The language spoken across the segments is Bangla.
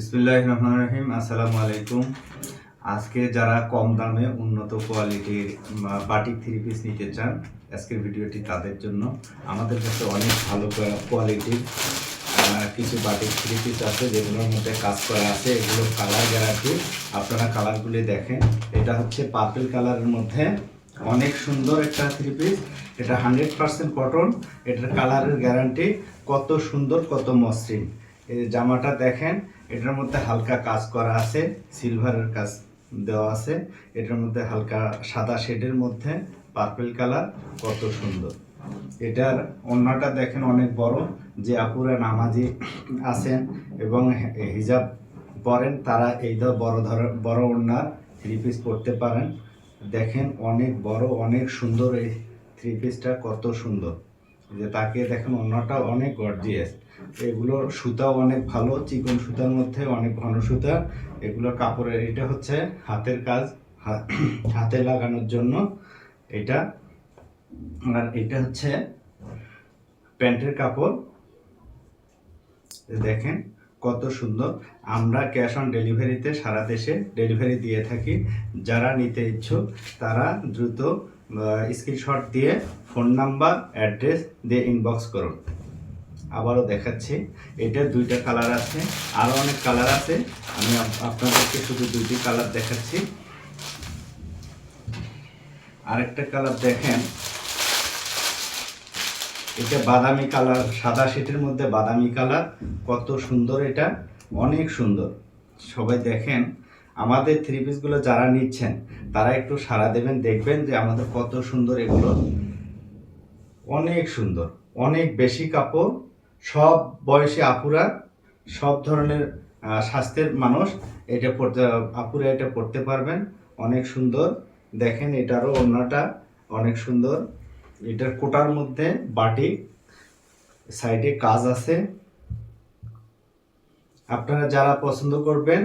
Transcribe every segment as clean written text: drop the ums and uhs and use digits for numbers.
বিসমিল্লাহির রহমানির রহিম। আসসালামু আলাইকুম। আজকে যারা কম দামে উন্নত কোয়ালিটির বাটিক থ্রি পিস নিতে চান, আজকের ভিডিওটি তাদের জন্য। আমাদের কাছে অনেক ভালো কোয়ালিটির কিছু বাটিক থ্রি পিস আছে, যেগুলোর মধ্যে কাজ করা আছে। এগুলো কালার গ্যারান্টি। আপনারা কালারগুলি দেখেন। এটা হচ্ছে পার্পল কালারের মধ্যে অনেক সুন্দর একটা থ্রি পিস। এটা 100% কটন। এটার কালারের গ্যারান্টি। কত সুন্দর, কত মসৃণ। এই জামাটা দেখেন, এটার মধ্যে হালকা কাজ করা আছে, সিলভারের কাজ দেওয়া আছে। এটার মধ্যে হালকা সাদা শেডের মধ্যে পার্পল কালার, কত সুন্দর। এটার ওড়নাটা দেখেন অনেক বড়। যে আপুরা নামাজি আছেন এবং হিজাব পরেন, তারা এই বড় ওড়নার থ্রি পিস পরতে পারেন। দেখেন অনেক বড়, অনেক সুন্দর। এই থ্রি পিসটা কত সুন্দর। যে তাকে দেখেন, ওড়নাটা অনেক গর্জিয়াস। এগুলোর সুতাও অনেক ভালো, চিকন সুতার মধ্যে অনেক ঘন সুতা। এগুলোর কাপড়ের, এটা হচ্ছে হাতের কাজ, হাতে লাগানোর জন্য এটা। আর এটা হচ্ছে প্যান্টের কাপড়। দেখেন কত সুন্দর। আমরা ক্যাশ অন ডেলিভারিতে সারা দেশে ডেলিভারি দিয়ে থাকি। যারা নিতে ইচ্ছুক তারা দ্রুত স্ক্রিনশট দিয়ে ফোন নাম্বার, অ্যাড্রেস দিয়ে ইনবক্স করুন। আবারও দেখাচ্ছি, এটার দুইটা কালার আছে, আরও অনেক কালার আছে। আমি আপনাদেরকে শুধু দুইটি কালার দেখাচ্ছি। আরেকটা কালার দেখেন, এটা বাদামি কালার, সাদা শেটের মধ্যে বাদামি কালার, কত সুন্দর। এটা অনেক সুন্দর। সবাই দেখেন, আমাদের থ্রি পিসগুলো যারা নিচ্ছেন তারা একটু সাড়া দেবেন, দেখবেন যে আমাদের কত সুন্দর এগুলো। অনেক সুন্দর, অনেক বেশি কাপড়। সব বয়সী আপুরা, সব ধরনের স্বাস্থ্যের মানুষ এটা পড়তে, আপুরা এটা পড়তে পারবেন। অনেক সুন্দর। দেখেন এটারও ওড়নাটা অনেক সুন্দর। এটার কোটার মধ্যে বাটিক, সাইডে কাজ আছে। আপনারা যারা পছন্দ করবেন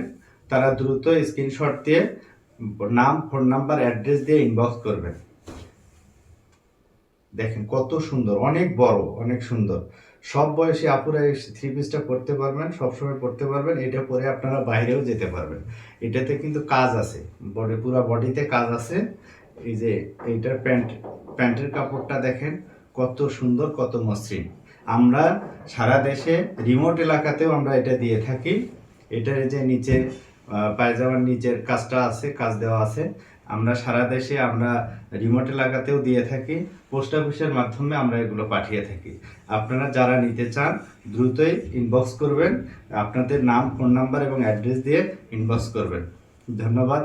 তারা দ্রুত স্ক্রিনশট দিয়ে নাম, ফোন নাম্বার, অ্যাড্রেস দিয়ে ইনবক্স করবেন। দেখেন কত সুন্দর, অনেক বড়, অনেক সুন্দর। সব বয়সী আপুরা এই থ্রি পিসটা পরতে পারবেন, সবসময় পরতে পারবেন। এটা পরে আপনারা বাইরেও যেতে পারবেন। এটাতে কিন্তু কাজ আছে, পুরো বডিতে কাজ আছে। এই যে এইটার প্যান্টের কাপড়টা দেখেন কত সুন্দর, কত মসৃণ। আমরা সারা দেশে রিমোট এলাকাতেও আমরা এটা দিয়ে থাকি। এটার যে নিচে পায়জামার নিচের কাজটা আছে, কাজ দেওয়া আছে। আমরা সারা দেশে আমরা রিমোট এলাকাতেও দিয়ে থাকি। পোস্ট অফিসের মাধ্যমে আমরা এগুলো পাঠিয়ে থাকি। আপনারা যারা নিতে চান দ্রুতই ইনবক্স করবেন। আপনাদের নাম, ফোন নাম্বার এবং অ্যাড্রেস দিয়ে ইনবক্স করবেন। ধন্যবাদ।